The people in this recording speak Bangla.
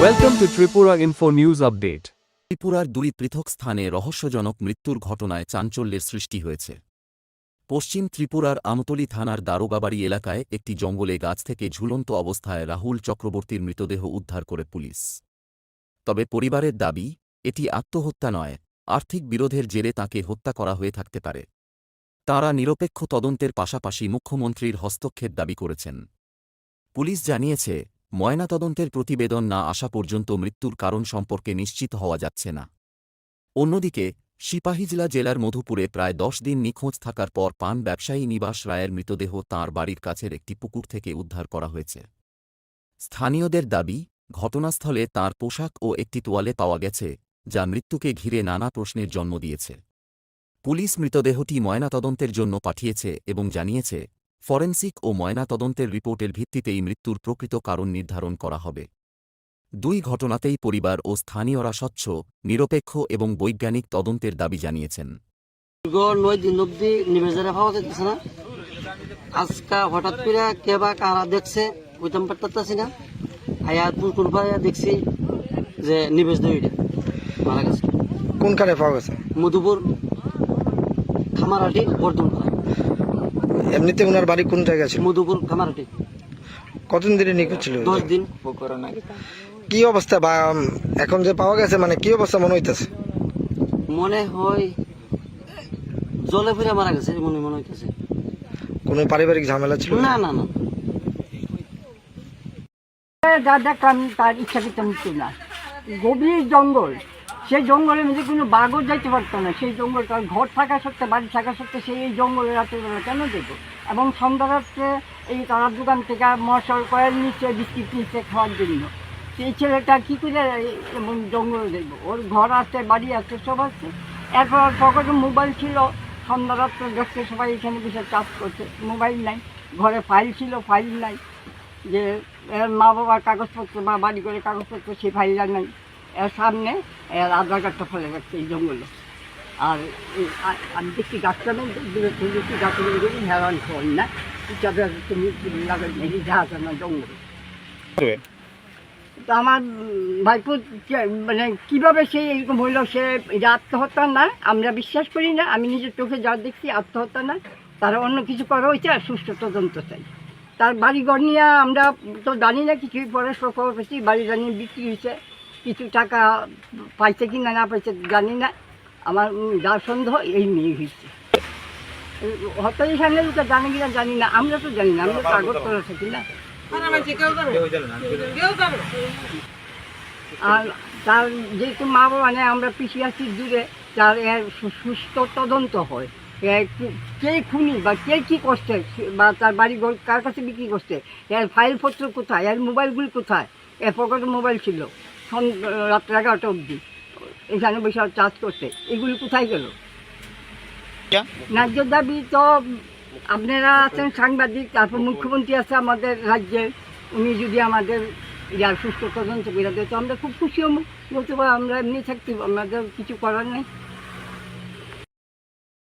Welcome to Tripura Info News Update. ত্রিপুরার দুই পৃথক স্থানে রহস্যজনক মৃত্যুর ঘটনায় চাঞ্চল্যের সৃষ্টি হয়েছে। পশ্চিম ত্রিপুরার আমতলী থানার দারোগাবাড়ি এলাকায় একটি জঙ্গলে গাছ থেকে ঝুলন্ত অবস্থায় রাহুল চক্রবর্তীর মৃতদেহ উদ্ধার করে পুলিশ। তবে পরিবারের দাবি, এটি আত্মহত্যা নয়, আর্থিক বিরোধের জেরে তাঁকে হত্যা করা হয়ে থাকতে পারে। তাঁরা নিরপেক্ষ তদন্তের পাশাপাশি মুখ্যমন্ত্রীর হস্তক্ষেপ দাবি করেছেন। পুলিশ জানিয়েছে, ময়নাতদন্তের প্রতিবেদন না আসা পর্যন্ত মৃত্যুর কারণ সম্পর্কে নিশ্চিত হওয়া যাচ্ছে না। অন্যদিকে সিপাহীজলা জেলার মধুপুরে প্রায় 10 দিন নিখোঁজ থাকার পর পান ব্যবসায়ী নিবাস রায়ের মৃতদেহ তাঁর বাড়ির কাছের একটি পুকুর থেকে উদ্ধার করা হয়েছে। স্থানীয়দের দাবি, ঘটনাস্থলে তাঁর পোশাক ও একটি তোয়ালে পাওয়া গেছে, যা মৃত্যুকে ঘিরে নানা প্রশ্নের জন্ম দিয়েছে। পুলিশ মৃতদেহটি ময়নাতদন্তের জন্য পাঠিয়েছে এবং জানিয়েছে, ফরেনসিক ও ময়নাতদন্তের রিপোর্টের ভিত্তিতেই মৃত্যুর প্রকৃত কারণ নির্ধারণ করা হবে। দুই ঘটনাতেই পরিবার ও স্থানীয়রা স্বচ্ছ, নিরপেক্ষ এবং বৈজ্ঞানিক তদন্তের দাবি জানিয়েছেন। 9 দিন অব্দি নিবেদনে পাওয়া যাচ্ছে না। আজকা হঠাৎ করে কে বা কারা দেখছে বুঝতে পারতেছি না। আয়া পুকুর পাড়ে দেখছি যে নিবেশ দইটা মারা গেছে। কোনখানে পাওয়া গেছে? মধুপুর খামারহাটি বর্ধমান। এমনিতে ওনার বাড়ি কোন জায়গায় ছিল? মধুপুর খামারহাটি। কতদিন ধরে নিখোঁজ ছিল? 10 দিন। কি অবস্থা বা এখন যে পাওয়া গেছে মানে কি অবস্থা মনে হইতেছে? মনে হয় জলে ফিরে মারা গেছে মনে হইতেছে। কোনো পারিবারিক ঝামেলা ছিল? না না না। যা দেখলাম তার ইচ্ছাকৃত মৃত্যু না। গভীর জঙ্গল, সেই জঙ্গলের মধ্যে কোনো বাঘও যাইতে পারতো না। সেই জঙ্গল তার ঘর থাকা সত্ত্বে, বাড়ি থাকা সত্ত্বে সেই এই জঙ্গলে রাত্রেবেলা কেন যেত? এবং সন্ধ্যা রাত্রে এই তারার দোকান থেকে মশার কয়েল নিচ্ছে, বিস্কিট নিচ্ছে খাওয়ার জন্য। সেই ছেলেটা কী করে এমন জঙ্গলে দেখবো? ওর ঘর আছে, বাড়ি আছে, সব আছে। এরপর পকেটে মোবাইল ছিল, সন্ধ্যা রাত্রে দেখছে সবাই এখানে বসে চাষ করছে, মোবাইল নাই। ঘরে ফাইল ছিল, ফাইল নাই। যে এর মা বাবার কাগজপত্র বা বাড়ি করে কাগজপত্র সেই ফাইলটা নাই। এর সামনে এর আধার কার্ডটা ফেলে রাখছে এই জঙ্গলে। আর আমি দেখছি গাছটা নেই, দেখছি গাছগুলো হেরান খোল না হিসাবে তুমি লাগাই জাহাজ না জঙ্গলে। তো আমার ভাইপো মানে কীভাবে সে এরকম হইল, সে আত্মহত্যা না, আমরা বিশ্বাস করি না। আমি নিজের চোখে যা দেখছি আত্মহত্যা না, তারা অন্য কিছু করা হয়েছে। আর সুষ্ঠু তদন্ত চাই। তার বাড়িঘর নিয়ে আমরা তো জানি না কিছুই, পরে খবর পেয়েছি বাড়ি জানিয়ে বিক্রি হয়েছে, কিছু টাকা পাইছে কি না পাইছে জানি না। আমার যা সন্দেহ এই নিয়ে হয়েছে। হয়তো এখানে তো জানি কিনা জানি না, আমরা তো জানি না, আমরা তো কাগজ করে থাকি না। আর তার যেহেতু মা বাবা নেই, আমরা পিছিয়ে আছি দূরে, তার এর সুস্থ তদন্ত হয়। কে খুনি বা কে কী করছে বা তার বাড়ি কার কাছে বিক্রি করছে, এর ফাইলপত্র কোথায়, এর মোবাইলগুলি কোথায়? এর পকেটে মোবাইল ছিল রাত্রে 11টা অবধি এখানে বসে চার্জ করতে, এগুলি কোথায় গেল? ন্যায্য দাবি তো আপনারা আছেন সাংবাদিক, তারপর মুখ্যমন্ত্রী আছে আমাদের রাজ্যের, উনি যদি আমাদের যার সুস্থ তদন্ত করে দেয় তো আমরা খুব খুশি হব। বলতে পারি আমরা এমনি থাকতে, আমাদের কিছু করার নেই।